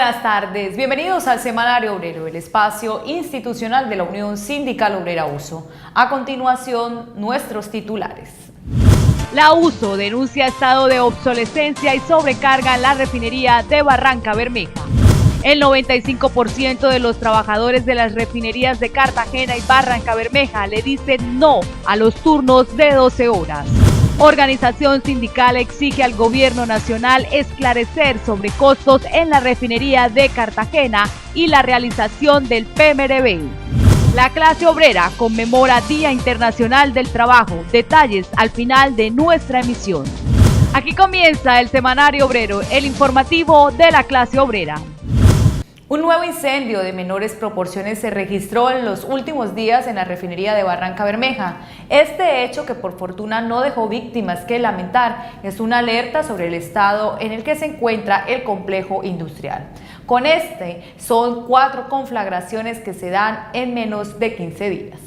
Buenas tardes, bienvenidos al Semanario Obrero, el espacio institucional de la Unión Sindical Obrera USO. A continuación, nuestros titulares. La USO denuncia estado de obsolescencia y sobrecarga en la refinería de Barrancabermeja. El 95% de los trabajadores de las refinerías de Cartagena y Barrancabermeja le dicen no a los turnos de 12 horas. Organización sindical exige al gobierno nacional esclarecer sobre costos en la refinería de Cartagena y la realización del PMRB. La clase obrera conmemora Día Internacional del Trabajo. Detalles al final de nuestra emisión. Aquí comienza el Semanario Obrero, el informativo de la clase obrera. Un nuevo incendio de menores proporciones se registró en los últimos días en la refinería de Barrancabermeja. Este hecho, que por fortuna no dejó víctimas que lamentar, es una alerta sobre el estado en el que se encuentra el complejo industrial. Con este, son 4 conflagraciones que se dan en menos de 15 días.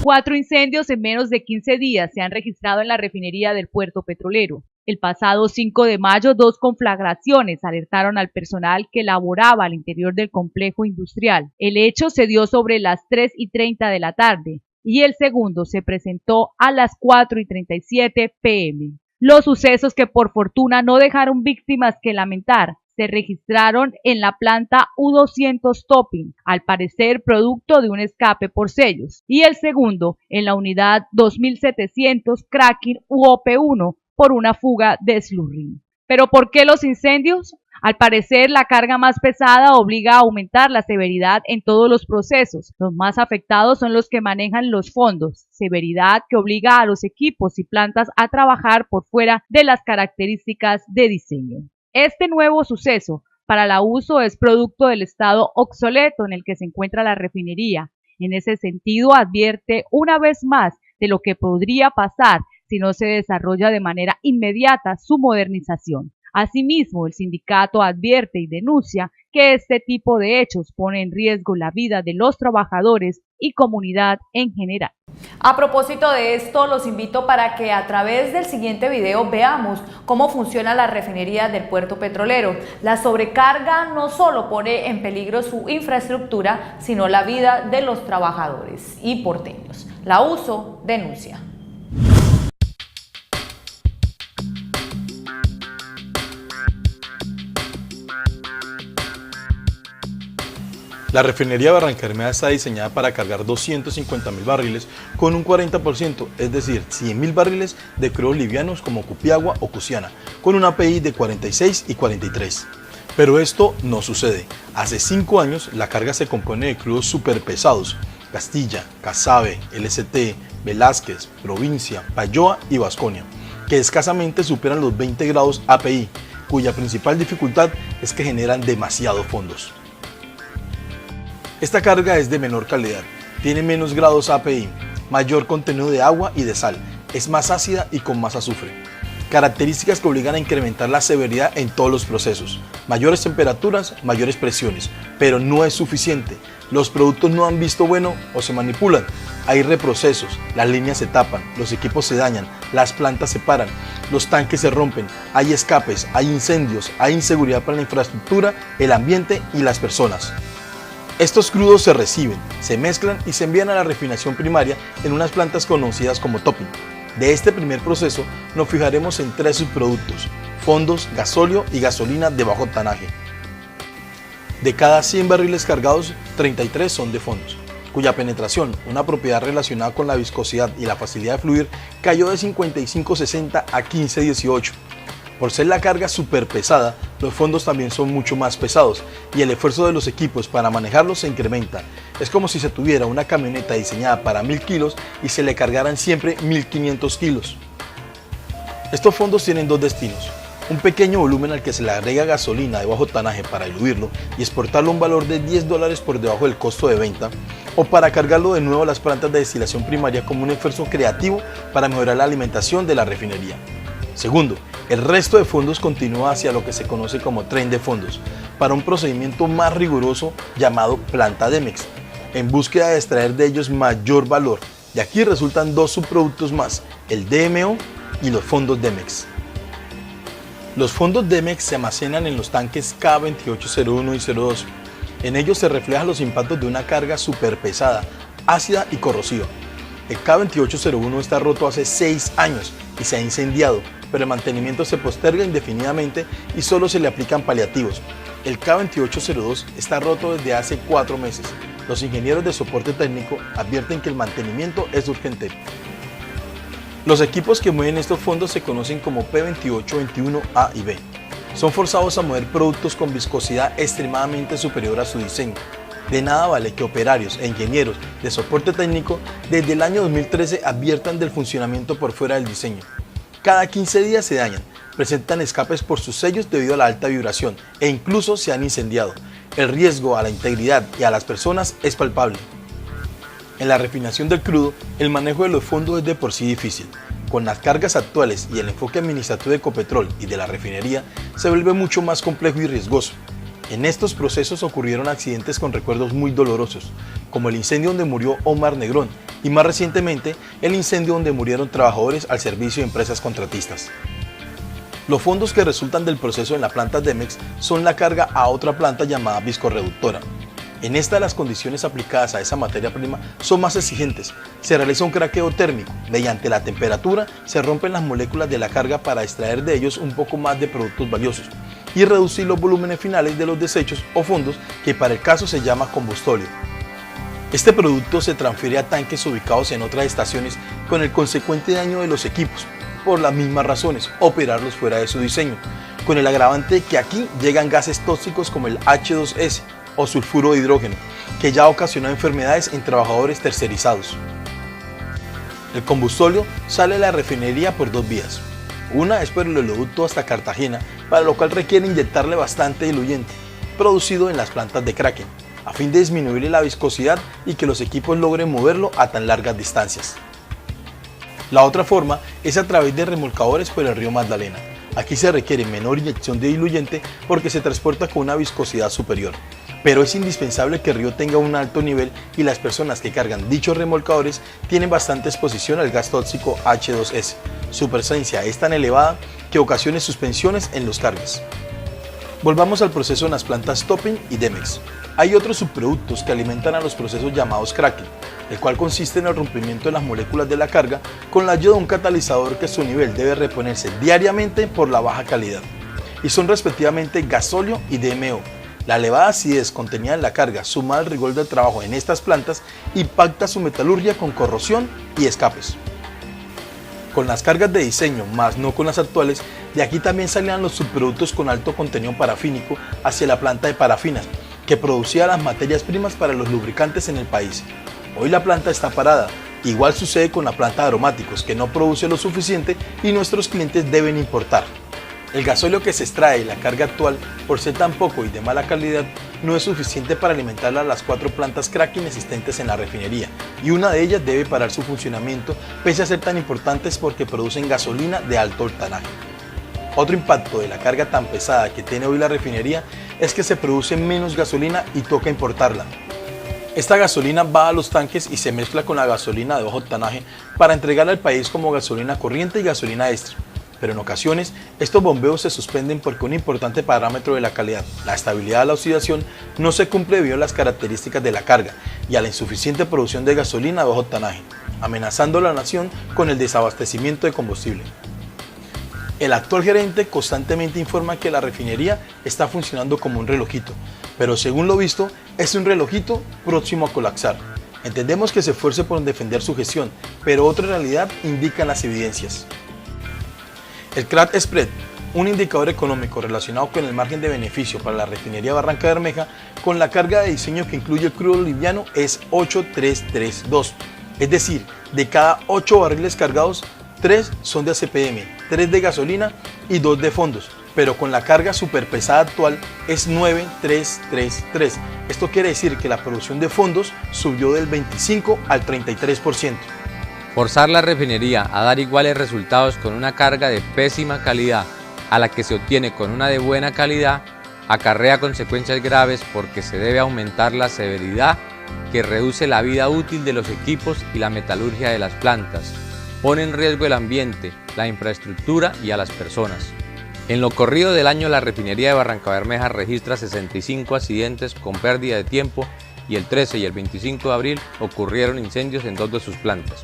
4 incendios en menos de 15 días se han registrado en la refinería del puerto petrolero. El pasado 5 de mayo, 2 conflagraciones alertaron al personal que laboraba al interior del complejo industrial. El hecho se dio sobre las 3:30 de la tarde y el segundo se presentó a las 4:37 p.m. Los sucesos, que por fortuna no dejaron víctimas que lamentar, se registraron en la planta U200 Topping, al parecer producto de un escape por sellos, y el segundo en la unidad 2700 Cracking UOP1 por una fuga de slurry. ¿Pero por qué los incendios? Al parecer, la carga más pesada obliga a aumentar la severidad en todos los procesos. Los más afectados son los que manejan los fondos, severidad que obliga a los equipos y plantas a trabajar por fuera de las características de diseño. Este nuevo suceso para la USO es producto del estado obsoleto en el que se encuentra la refinería. En ese sentido, advierte una vez más de lo que podría pasar si no se desarrolla de manera inmediata su modernización. Asimismo, el sindicato advierte y denuncia que este tipo de hechos pone en riesgo la vida de los trabajadores y comunidad en general. A propósito de esto, los invito para que a través del siguiente video veamos cómo funciona la refinería del puerto petrolero. La sobrecarga no solo pone en peligro su infraestructura, sino la vida de los trabajadores y porteños. La USO denuncia. La refinería de Barrancabermeja está diseñada para cargar 250.000 barriles con un 40%, es decir, 100.000 barriles de crudos livianos como Cupiagua o Cusiana, con una API de 46 y 43. Pero esto no sucede. Hace 5 años la carga se compone de crudos superpesados: Castilla, Casabe, LST, Velázquez, Provincia, Payoa y Vasconia, que escasamente superan los 20 grados API, cuya principal dificultad es que generan demasiados fondos. Esta carga es de menor calidad, tiene menos grados API, mayor contenido de agua y de sal, es más ácida y con más azufre. Características que obligan a incrementar la severidad en todos los procesos. Mayores temperaturas, mayores presiones, pero no es suficiente. Los productos no han visto bueno o se manipulan. Hay reprocesos, las líneas se tapan, los equipos se dañan, las plantas se paran, los tanques se rompen, hay escapes, hay incendios, hay inseguridad para la infraestructura, el ambiente y las personas. Estos crudos se reciben, se mezclan y se envían a la refinación primaria en unas plantas conocidas como topping. De este primer proceso nos fijaremos en 3 subproductos: fondos, gasóleo y gasolina de bajo octanaje. De cada 100 barriles cargados, 33 son de fondos, cuya penetración, una propiedad relacionada con la viscosidad y la facilidad de fluir, cayó de 55-60 a 15-18. Por ser la carga súper pesada, los fondos también son mucho más pesados y el esfuerzo de los equipos para manejarlos se incrementa. Es como si se tuviera una camioneta diseñada para 1000 kilos y se le cargaran siempre 1500 kilos. Estos fondos tienen 2 destinos: un pequeño volumen al que se le agrega gasolina de bajo octanaje para diluirlo y exportarlo a un valor de $10 por debajo del costo de venta, o para cargarlo de nuevo a las plantas de destilación primaria como un esfuerzo creativo para mejorar la alimentación de la refinería. Segundo, el resto de fondos continúa hacia lo que se conoce como tren de fondos, para un procedimiento más riguroso llamado planta Demex, en búsqueda de extraer de ellos mayor valor. Y aquí resultan 2 subproductos más, el DMO y los fondos Demex. Los fondos Demex se almacenan en los tanques K2801 y 02. En ellos se reflejan los impactos de una carga superpesada, ácida y corrosiva. El K2801 está roto hace 6 años y se ha incendiado, pero el mantenimiento se posterga indefinidamente y solo se le aplican paliativos. El K2802 está roto desde hace 4 meses. Los ingenieros de soporte técnico advierten que el mantenimiento es urgente. Los equipos que mueven estos fondos se conocen como P2821A y B. Son forzados a mover productos con viscosidad extremadamente superior a su diseño. De nada vale que operarios e ingenieros de soporte técnico desde el año 2013 adviertan del funcionamiento por fuera del diseño. Cada 15 días se dañan, presentan escapes por sus sellos debido a la alta vibración e incluso se han incendiado. El riesgo a la integridad y a las personas es palpable. En la refinación del crudo, el manejo de los fondos es de por sí difícil. Con las cargas actuales y el enfoque administrativo de Ecopetrol y de la refinería, se vuelve mucho más complejo y riesgoso. En estos procesos ocurrieron accidentes con recuerdos muy dolorosos, como el incendio donde murió Omar Negrón y más recientemente el incendio donde murieron trabajadores al servicio de empresas contratistas. Los fondos que resultan del proceso en la planta Demex son la carga a otra planta llamada viscorreductora. En esta las condiciones aplicadas a esa materia prima son más exigentes. Se realiza un craqueo térmico. Mediante la temperatura se rompen las moléculas de la carga para extraer de ellos un poco más de productos valiosos y reducir los volúmenes finales de los desechos o fondos que para el caso se llama combustóleo. Este producto se transfiere a tanques ubicados en otras estaciones con el consecuente daño de los equipos, por las mismas razones, operarlos fuera de su diseño, con el agravante de que aquí llegan gases tóxicos como el H2S o sulfuro de hidrógeno, que ya ha ocasionado enfermedades en trabajadores tercerizados. El combustóleo sale de la refinería por 2 vías. Una es por el oleoducto hasta Cartagena, para lo cual requiere inyectarle bastante diluyente, producido en las plantas de cracking, a fin de disminuir la viscosidad y que los equipos logren moverlo a tan largas distancias. La otra forma es a través de remolcadores por el río Magdalena. Aquí se requiere menor inyección de diluyente porque se transporta con una viscosidad superior. Pero es indispensable que el río tenga un alto nivel y las personas que cargan dichos remolcadores tienen bastante exposición al gas tóxico H2S. Su presencia es tan elevada que ocasiona suspensiones en los cargas. Volvamos al proceso en las plantas Topping y Demex. Hay otros subproductos que alimentan a los procesos llamados cracking, el cual consiste en el rompimiento de las moléculas de la carga con la ayuda de un catalizador que su nivel debe reponerse diariamente por la baja calidad. Y son respectivamente gasóleo y DMO. La elevada acidez contenida en la carga, sumada al rigor del trabajo en estas plantas, impacta su metalurgia con corrosión y escapes. Con las cargas de diseño, más no con las actuales, de aquí también salían los subproductos con alto contenido parafínico hacia la planta de parafinas, que producía las materias primas para los lubricantes en el país. Hoy la planta está parada. Igual sucede con la planta de aromáticos, que no produce lo suficiente y nuestros clientes deben importar. El gasóleo que se extrae de la carga actual, por ser tan poco y de mala calidad, no es suficiente para alimentar a las 4 plantas cracking existentes en la refinería, y una de ellas debe parar su funcionamiento pese a ser tan importantes porque producen gasolina de alto octanaje. Otro impacto de la carga tan pesada que tiene hoy la refinería es que se produce menos gasolina y toca importarla. Esta gasolina va a los tanques y se mezcla con la gasolina de bajo octanaje para entregarla al país como gasolina corriente y gasolina extra. Pero en ocasiones estos bombeos se suspenden porque un importante parámetro de la calidad, la estabilidad de la oxidación, no se cumple debido a las características de la carga y a la insuficiente producción de gasolina de bajo octanaje, amenazando a la nación con el desabastecimiento de combustible. El actual gerente constantemente informa que la refinería está funcionando como un relojito, pero según lo visto, es un relojito próximo a colapsar. Entendemos que se esfuerce por defender su gestión, pero otra realidad indican las evidencias. El crack spread, un indicador económico relacionado con el margen de beneficio para la refinería Barranca Bermeja, con la carga de diseño que incluye el crudo liviano es 8,332, es decir, de cada 8 barriles cargados, 3 son de ACPM, 3 de gasolina y 2 de fondos, pero con la carga superpesada actual es 9,333. Esto quiere decir que la producción de fondos subió del 25 al 33%. Forzar la refinería a dar iguales resultados con una carga de pésima calidad a la que se obtiene con una de buena calidad acarrea consecuencias graves porque se debe aumentar la severidad que reduce la vida útil de los equipos y la metalurgia de las plantas, pone en riesgo el ambiente, la infraestructura y a las personas. En lo corrido del año, la refinería de Barrancabermeja registra 65 accidentes con pérdida de tiempo y el 13 y el 25 de abril ocurrieron incendios en 2 de sus plantas.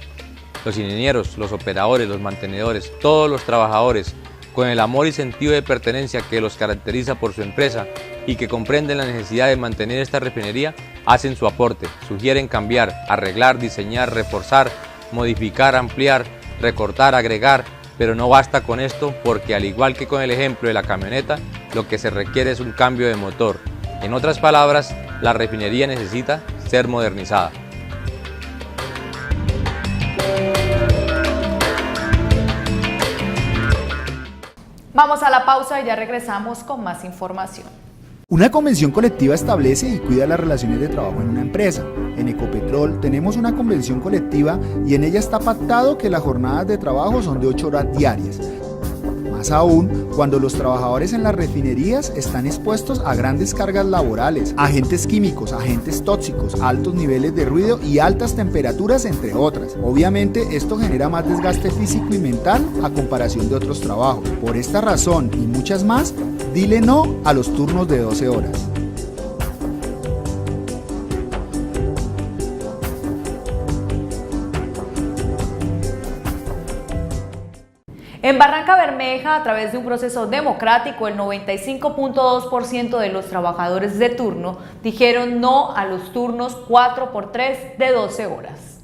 Los ingenieros, los operadores, los mantenedores, todos los trabajadores, con el amor y sentido de pertenencia que los caracteriza por su empresa y que comprenden la necesidad de mantener esta refinería, hacen su aporte, sugieren cambiar, arreglar, diseñar, reforzar, modificar, ampliar, recortar, agregar, pero no basta con esto porque, al igual que con el ejemplo de la camioneta, lo que se requiere es un cambio de motor. En otras palabras, la refinería necesita ser modernizada. Vamos a la pausa y ya regresamos con más información. Una convención colectiva establece y cuida las relaciones de trabajo en una empresa. En Ecopetrol tenemos una convención colectiva y en ella está pactado que las jornadas de trabajo son de 8 horas diarias. Más aún, cuando los trabajadores en las refinerías están expuestos a grandes cargas laborales, agentes químicos, agentes tóxicos, altos niveles de ruido y altas temperaturas, entre otras. Obviamente, esto genera más desgaste físico y mental a comparación de otros trabajos. Por esta razón y muchas más, dile no a los turnos de 12 horas. En Barrancabermeja, a través de un proceso democrático, el 95.2% de los trabajadores de turno dijeron no a los turnos 4x3 de 12 horas.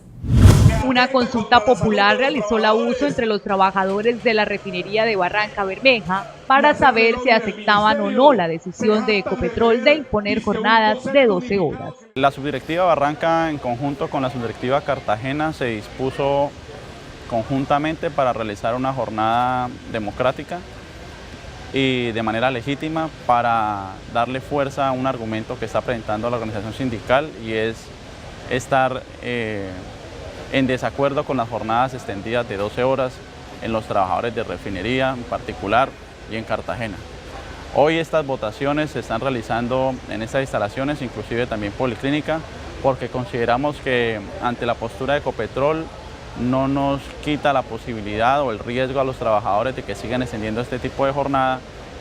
Una consulta popular realizó la uso entre los trabajadores de la refinería de Barrancabermeja para saber si aceptaban o no la decisión de Ecopetrol de imponer jornadas de 12 horas. La subdirectiva Barranca, en conjunto con la subdirectiva Cartagena, se dispuso conjuntamente para realizar una jornada democrática y de manera legítima para darle fuerza a un argumento que está presentando la organización sindical, y es estar en desacuerdo con las jornadas extendidas de 12 horas en los trabajadores de refinería en particular y en Cartagena. Hoy estas votaciones se están realizando en estas instalaciones, inclusive también policlínica, porque consideramos que ante la postura de Ecopetrol no nos quita la posibilidad o el riesgo a los trabajadores de que sigan extendiendo este tipo de jornada,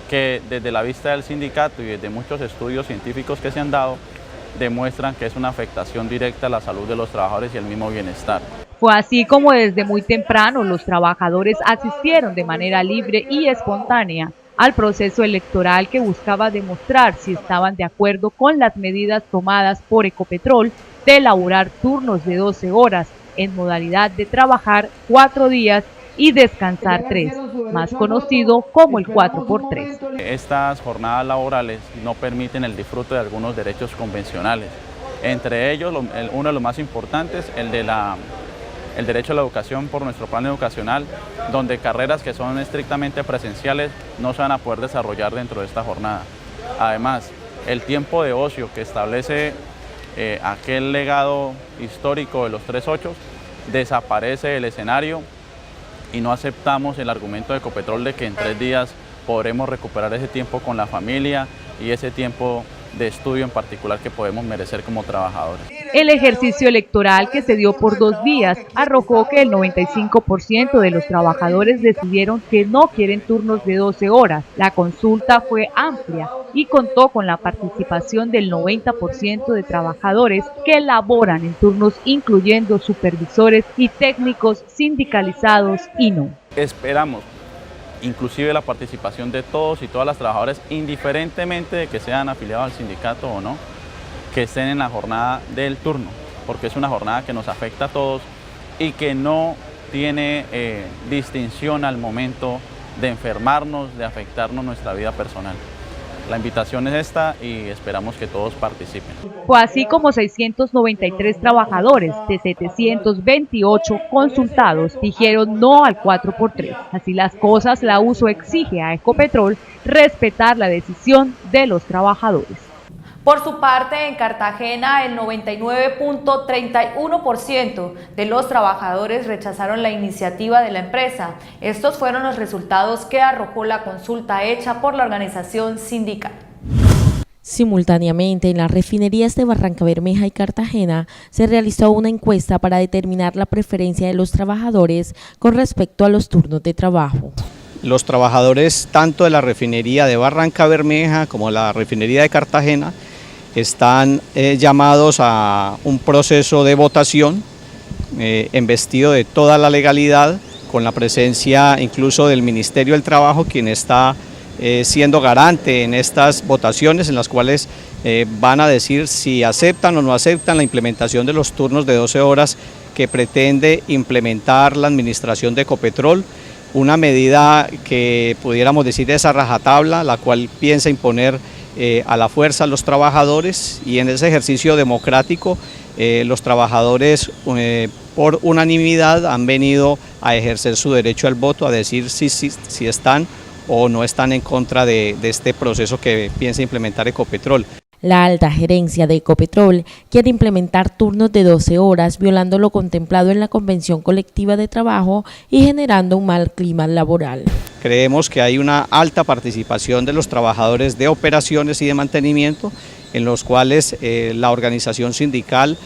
que desde la vista del sindicato y desde muchos estudios científicos que se han dado, demuestran que es una afectación directa a la salud de los trabajadores y el mismo bienestar. Fue así como desde muy temprano los trabajadores asistieron de manera libre y espontánea al proceso electoral que buscaba demostrar si estaban de acuerdo con las medidas tomadas por Ecopetrol de elaborar turnos de 12 horas en modalidad de trabajar 4 días y descansar 3, más conocido como el 4x3. Estas jornadas laborales no permiten el disfrute de algunos derechos convencionales, entre ellos uno de los más importantes, el derecho a la educación por nuestro plan educacional, donde carreras que son estrictamente presenciales no se van a poder desarrollar dentro de esta jornada. Además, el tiempo de ocio que establece aquel legado histórico de los 3/8 desaparece del escenario, y no aceptamos el argumento de Ecopetrol de que en 3 días podremos recuperar ese tiempo con la familia y ese tiempo de estudio en particular que podemos merecer como trabajadores. El ejercicio electoral, que se dio por 2 días, arrojó que el 95% de los trabajadores decidieron que no quieren turnos de 12 horas. La consulta fue amplia y contó con la participación del 90% de trabajadores que laboran en turnos, incluyendo supervisores y técnicos sindicalizados y no. Esperamos inclusive la participación de todos y todas las trabajadoras, indiferentemente de que sean afiliados al sindicato o no, que estén en la jornada del turno, porque es una jornada que nos afecta a todos y que no tiene distinción al momento de enfermarnos, de afectarnos nuestra vida personal. La invitación es esta y esperamos que todos participen. Fue así como 693 trabajadores de 728 consultados dijeron no al 4x3. Así las cosas, la USO exige a Ecopetrol respetar la decisión de los trabajadores. Por su parte, en Cartagena, el 99.31% de los trabajadores rechazaron la iniciativa de la empresa. Estos fueron los resultados que arrojó la consulta hecha por la organización sindical. Simultáneamente, en las refinerías de Barrancabermeja y Cartagena se realizó una encuesta para determinar la preferencia de los trabajadores con respecto a los turnos de trabajo. los trabajadores tanto de la refinería de Barranca Bermeja como la refinería de Cartagena están llamados a un proceso de votación embestido de toda la legalidad, con la presencia incluso del Ministerio del Trabajo, quien está siendo garante en estas votaciones en las cuales van a decir si aceptan o no aceptan la implementación de los turnos de 12 horas que pretende implementar la administración de Ecopetrol, una medida que pudiéramos decir es a rajatabla, la cual piensa imponer a la fuerza a los trabajadores, y en ese ejercicio democrático los trabajadores por unanimidad han venido a ejercer su derecho al voto, a decir si están o no están en contra de este proceso que piensa implementar Ecopetrol. La alta gerencia de Ecopetrol quiere implementar turnos de 12 horas, violando lo contemplado en la Convención Colectiva de Trabajo y generando un mal clima laboral. Creemos que hay una alta participación de los trabajadores de operaciones y de mantenimiento, en los cuales la organización sindical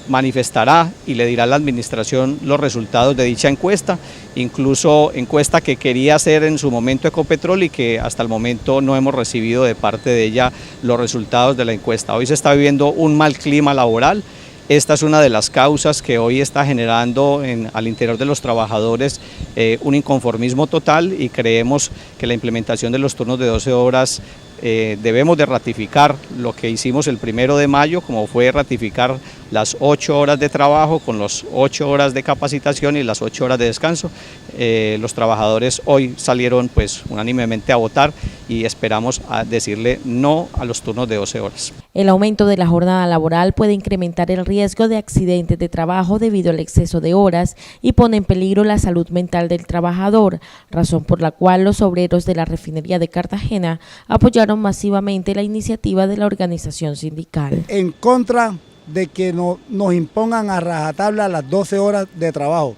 manifestará y le dirá a la administración los resultados de dicha encuesta, incluso encuesta que quería hacer en su momento Ecopetrol y que hasta el momento no hemos recibido de parte de ella los resultados de la encuesta. Hoy se está viviendo un mal clima laboral. Esta es una de las causas que hoy está generando al interior de los trabajadores un inconformismo total, y creemos que la implementación de los turnos de 12 horas debemos de ratificar lo que hicimos el 1 de mayo, como fue ratificar las 8 horas de trabajo con las 8 horas de capacitación y las 8 horas de descanso. Los trabajadores hoy salieron pues unánimemente a votar y esperamos a decirle no a los turnos de 12 horas. El aumento de la jornada laboral puede incrementar el riesgo de accidentes de trabajo debido al exceso de horas y pone en peligro la salud mental del trabajador, razón por la cual los obreros de la refinería de Cartagena apoyaron masivamente la iniciativa de la organización sindical. En contra de que nos impongan a rajatabla las 12 horas de trabajo.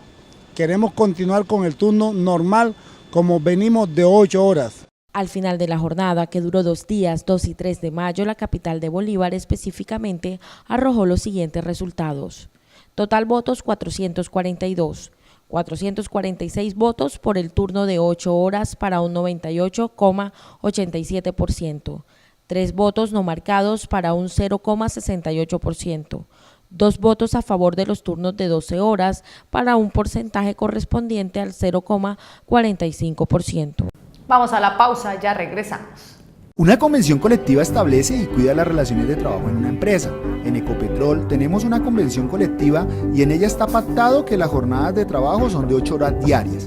Queremos continuar con el turno normal como venimos de 8 horas. Al final de la jornada, que duró 2 días, 2 y 3 de mayo, la capital de Bolívar específicamente arrojó los siguientes resultados. Total votos 442, 446 votos por el turno de 8 horas para un 98,87%, 3 votos no marcados para un 0,68%, 2 votos a favor de los turnos de 12 horas para un porcentaje correspondiente al 0,45%. Vamos a la pausa, ya regresamos. Una convención colectiva establece y cuida las relaciones de trabajo en una empresa. En Ecopetrol tenemos una convención colectiva y en ella está pactado que las jornadas de trabajo son de 8 horas diarias.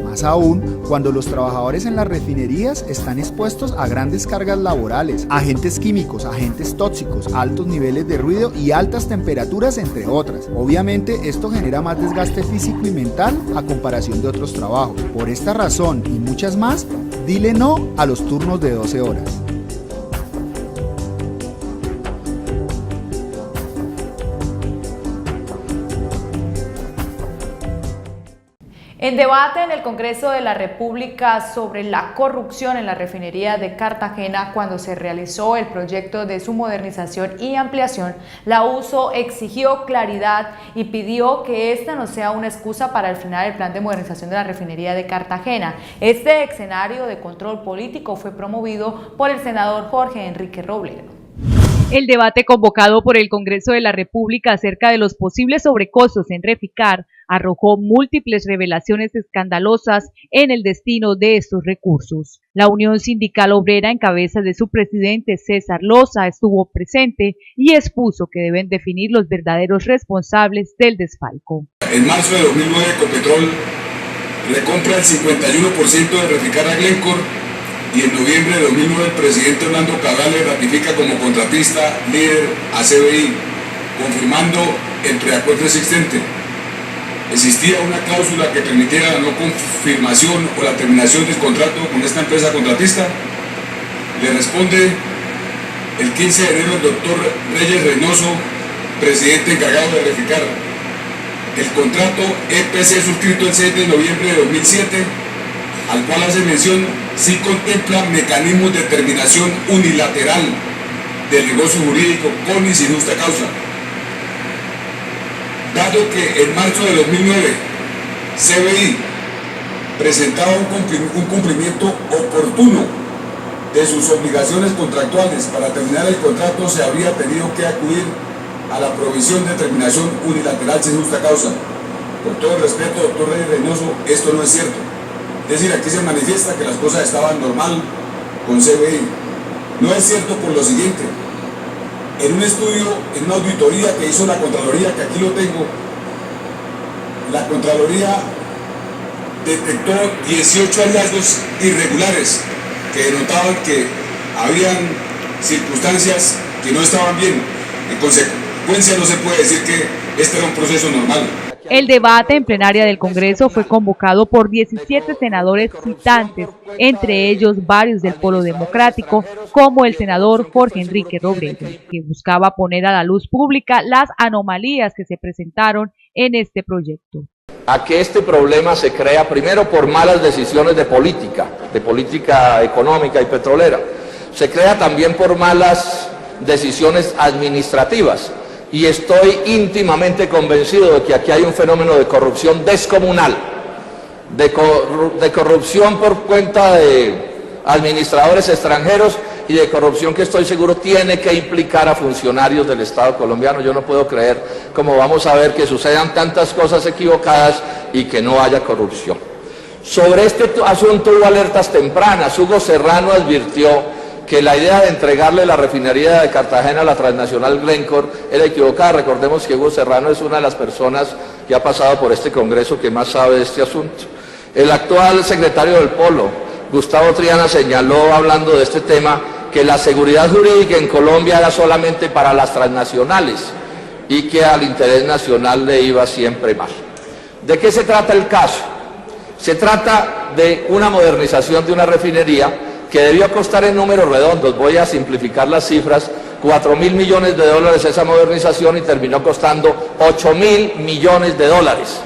Más aún cuando los trabajadores en las refinerías están expuestos a grandes cargas laborales, agentes químicos, agentes tóxicos, altos niveles de ruido y altas temperaturas, entre otras. Obviamente esto genera más desgaste físico y mental a comparación de otros trabajos. Por esta razón y muchas más, dile no a los turnos de 12 horas. En debate en el Congreso de la República sobre la corrupción en la refinería de Cartagena cuando se realizó el proyecto de su modernización y ampliación, la USO exigió claridad y pidió que esta no sea una excusa para el final del plan de modernización de la refinería de Cartagena. Este escenario de control político fue promovido por el senador Jorge Enrique Robledo. El debate convocado por el Congreso de la República acerca de los posibles sobrecostos en Reficar arrojó múltiples revelaciones escandalosas en el destino de estos recursos. La Unión Sindical Obrera, en cabeza de su presidente César Loza, estuvo presente y expuso que deben definir los verdaderos responsables del desfalco. En marzo de 2009, Ecopetrol recompra el 51% de Reficar a Glencore, y en noviembre de 2009 el presidente Orlando Cabral ratifica como contratista líder a CBI, confirmando el preacuerdo existente. Existía una cláusula que permitiera la no confirmación o la terminación del contrato con esta empresa contratista. Le responde el 15 de enero el doctor Reyes Reynoso, presidente encargado de Reficar. El contrato EPC suscrito el 6 de noviembre de 2007, al cual hace mención, sí contempla mecanismos de terminación unilateral del negocio jurídico con y sin justa causa. Dado que en marzo de 2009 CBI presentaba un cumplimiento oportuno de sus obligaciones contractuales para terminar el contrato, se habría tenido que acudir a la provisión de terminación unilateral sin justa causa. Con todo el respeto, doctor Reynoso, esto no es cierto. Es decir, aquí se manifiesta que las cosas estaban normal con CBI. No es cierto por lo siguiente. En un estudio, en una auditoría que hizo la Contraloría, que aquí lo tengo, la Contraloría detectó 18 hallazgos irregulares que denotaban que habían circunstancias que no estaban bien. En consecuencia, no se puede decir que este era un proceso normal. El debate en plenaria del Congreso fue convocado por 17 senadores citantes, entre ellos varios del Polo Democrático, como el senador Jorge Enrique Robledo, que buscaba poner a la luz pública las anomalías que se presentaron en este proyecto. A que este problema se crea primero por malas decisiones de política económica y petrolera. Se crea también por malas decisiones administrativas. Y estoy íntimamente convencido de que aquí hay un fenómeno de corrupción descomunal, de corrupción por cuenta de administradores extranjeros y de corrupción que estoy seguro tiene que implicar a funcionarios del Estado colombiano. Yo no puedo creer cómo vamos a ver que sucedan tantas cosas equivocadas y que no haya corrupción. Sobre este asunto hubo alertas tempranas. Hugo Serrano advirtió que la idea de entregarle la refinería de Cartagena a la transnacional Glencore era equivocada. Recordemos que Hugo Serrano es una de las personas que ha pasado por este Congreso que más sabe de este asunto. El actual secretario del Polo, Gustavo Triana, señaló, hablando de este tema, que la seguridad jurídica en Colombia era solamente para las transnacionales y que al interés nacional le iba siempre mal. ¿De qué se trata el caso? Se trata de una modernización de una refinería que debió costar en números redondos, voy a simplificar las cifras, 4.000 millones de dólares esa modernización y terminó costando 8.000 millones de dólares.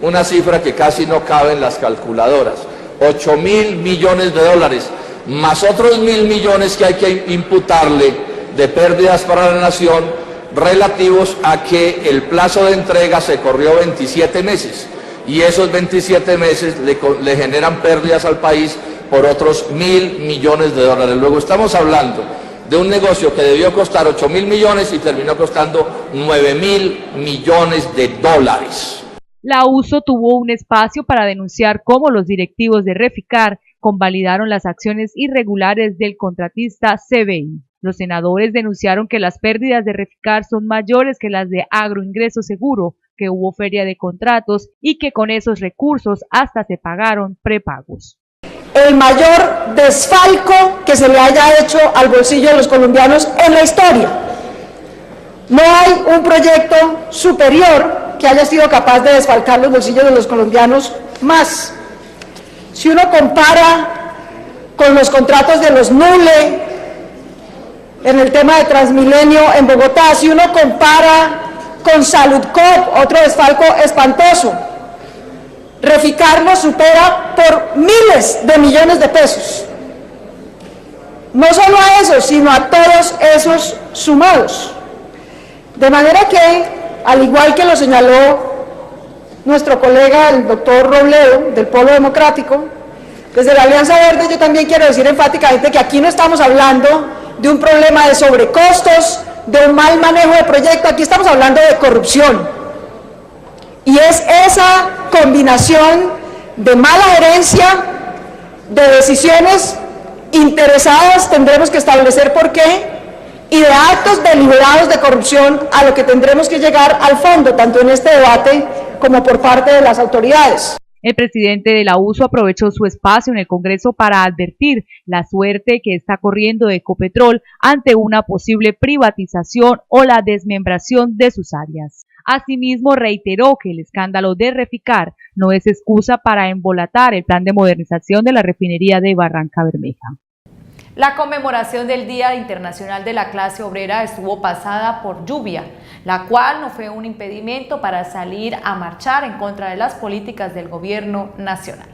Una cifra que casi no cabe en las calculadoras. 8.000 millones de dólares, más otros 1.000 millones que hay que imputarle de pérdidas para la nación relativos a que el plazo de entrega se corrió 27 meses y esos 27 meses le generan pérdidas al país por otros 1.000 millones de dólares. Luego estamos hablando de un negocio que debió costar 8.000 millones y terminó costando 9.000 millones de dólares. La USO tuvo un espacio para denunciar cómo los directivos de Reficar convalidaron las acciones irregulares del contratista CBI. Los senadores denunciaron que las pérdidas de Reficar son mayores que las de Agroingreso Seguro, que hubo feria de contratos y que con esos recursos hasta se pagaron prepagos. El mayor desfalco que se le haya hecho al bolsillo de los colombianos en la historia. No hay un proyecto superior que haya sido capaz de desfalcar los bolsillos de los colombianos más. Si uno compara con los contratos de los NULE en el tema de Transmilenio en Bogotá, si uno compara con Saludcop, otro desfalco espantoso, Reficar nos supera por miles de millones de pesos. No solo a eso, sino a todos esos sumados. De manera que, al igual que lo señaló nuestro colega, el doctor Robledo, del Polo Democrático, desde la Alianza Verde yo también quiero decir enfáticamente que aquí no estamos hablando de un problema de sobrecostos, de un mal manejo de proyecto, aquí estamos hablando de corrupción. Y es esa combinación de mala gerencia, de decisiones interesadas, tendremos que establecer por qué, y de actos deliberados de corrupción a lo que tendremos que llegar al fondo, tanto en este debate como por parte de las autoridades. El presidente de la USO aprovechó su espacio en el Congreso para advertir la suerte que está corriendo Ecopetrol ante una posible privatización o la desmembración de sus áreas. Asimismo, reiteró que el escándalo de Reficar no es excusa para embolatar el plan de modernización de la refinería de Barrancabermeja. La conmemoración del Día Internacional de la Clase Obrera estuvo pasada por lluvia, la cual no fue un impedimento para salir a marchar en contra de las políticas del gobierno nacional.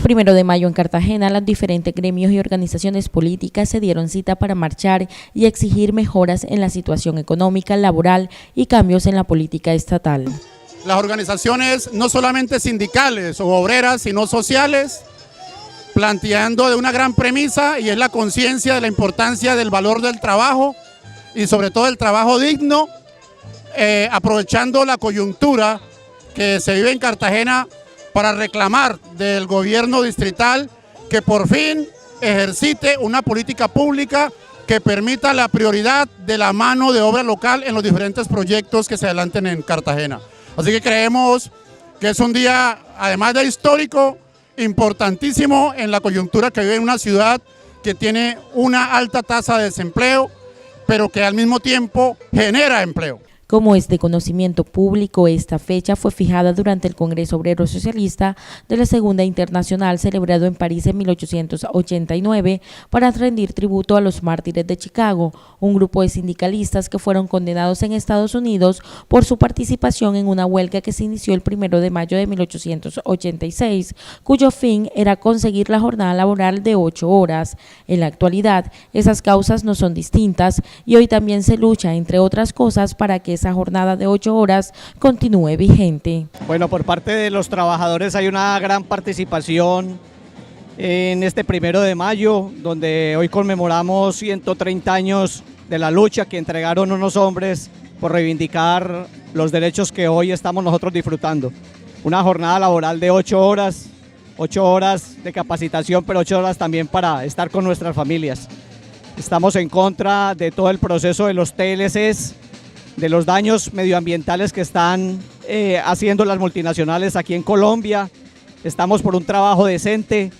El 1 de mayo en Cartagena, los diferentes gremios y organizaciones políticas se dieron cita para marchar y exigir mejoras en la situación económica, laboral y cambios en la política estatal. Las organizaciones no solamente sindicales o obreras, sino sociales, planteando de una gran premisa, y es la conciencia de la importancia del valor del trabajo y sobre todo el trabajo digno, aprovechando la coyuntura que se vive en Cartagena para reclamar del gobierno distrital que por fin ejercite una política pública que permita la prioridad de la mano de obra local en los diferentes proyectos que se adelanten en Cartagena. Así que creemos que es un día, además de histórico, importantísimo en la coyuntura que vive en una ciudad que tiene una alta tasa de desempleo, pero que al mismo tiempo genera empleo. Como es de conocimiento público, esta fecha fue fijada durante el Congreso Obrero Socialista de la Segunda Internacional celebrado en París en 1889 para rendir tributo a los mártires de Chicago, un grupo de sindicalistas que fueron condenados en Estados Unidos por su participación en una huelga que se inició el 1 de mayo de 1886, cuyo fin era conseguir la jornada laboral de 8 horas. En la actualidad, esas causas no son distintas y hoy también se lucha, entre otras cosas, para que esa jornada de 8 horas continúe vigente. Bueno, por parte de los trabajadores hay una gran participación en este 1 de mayo, donde hoy conmemoramos 130 años de la lucha que entregaron unos hombres por reivindicar los derechos que hoy estamos nosotros disfrutando. Una jornada laboral de 8 horas de capacitación, pero 8 horas también para estar con nuestras familias. Estamos en contra de todo el proceso de los TLCs, de los daños medioambientales que están haciendo las multinacionales aquí en Colombia. Estamos por un trabajo decente,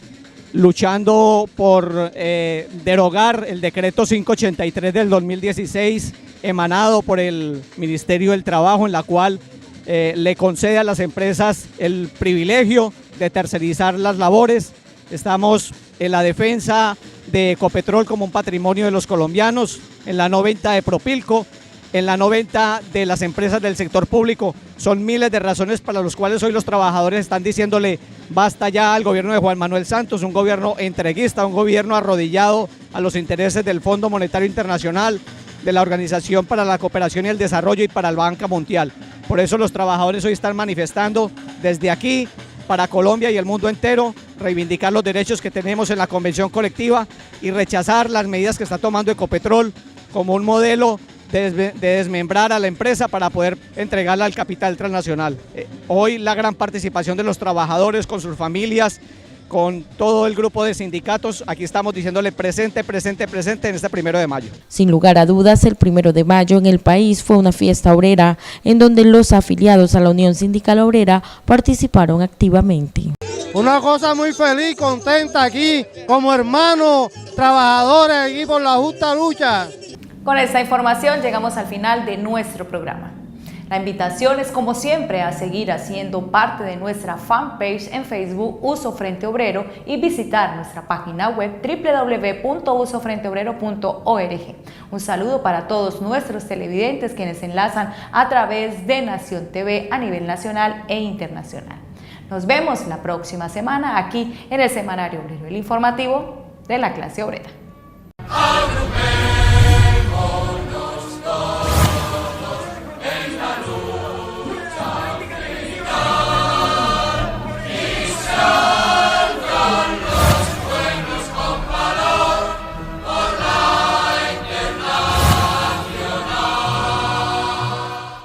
luchando por derogar el decreto 583 del 2016, emanado por el Ministerio del Trabajo, en la cual le concede a las empresas el privilegio de tercerizar las labores. Estamos en la defensa de Ecopetrol como un patrimonio de los colombianos, en la 90 de Propilco, en la 90 de las empresas del sector público. Son miles de razones para las cuales hoy los trabajadores están diciéndole basta ya al gobierno de Juan Manuel Santos, un gobierno entreguista, un gobierno arrodillado a los intereses del Fondo Monetario Internacional, de la Organización para la Cooperación y el Desarrollo y para la Banca Mundial. Por eso los trabajadores hoy están manifestando desde aquí para Colombia y el mundo entero, reivindicar los derechos que tenemos en la convención colectiva y rechazar las medidas que está tomando Ecopetrol como un modelo de desmembrar a la empresa para poder entregarla al capital transnacional. Hoy la gran participación de los trabajadores con sus familias, con todo el grupo de sindicatos, aquí estamos diciéndole presente, presente, presente en este 1 de mayo. Sin lugar a dudas, el 1 de mayo en el país fue una fiesta obrera en donde los afiliados a la Unión Sindical Obrera participaron activamente. Una cosa muy feliz, contenta aquí, como hermanos, trabajadores aquí por la justa lucha. Con esta información llegamos al final de nuestro programa. La invitación es, como siempre, a seguir haciendo parte de nuestra fanpage en Facebook Uso Frente Obrero y visitar nuestra página web www.usofrenteobrero.org. Un saludo para todos nuestros televidentes quienes se enlazan a través de Nación TV a nivel nacional e internacional. Nos vemos la próxima semana aquí en el Semanario Obrero, el informativo de la clase obrera.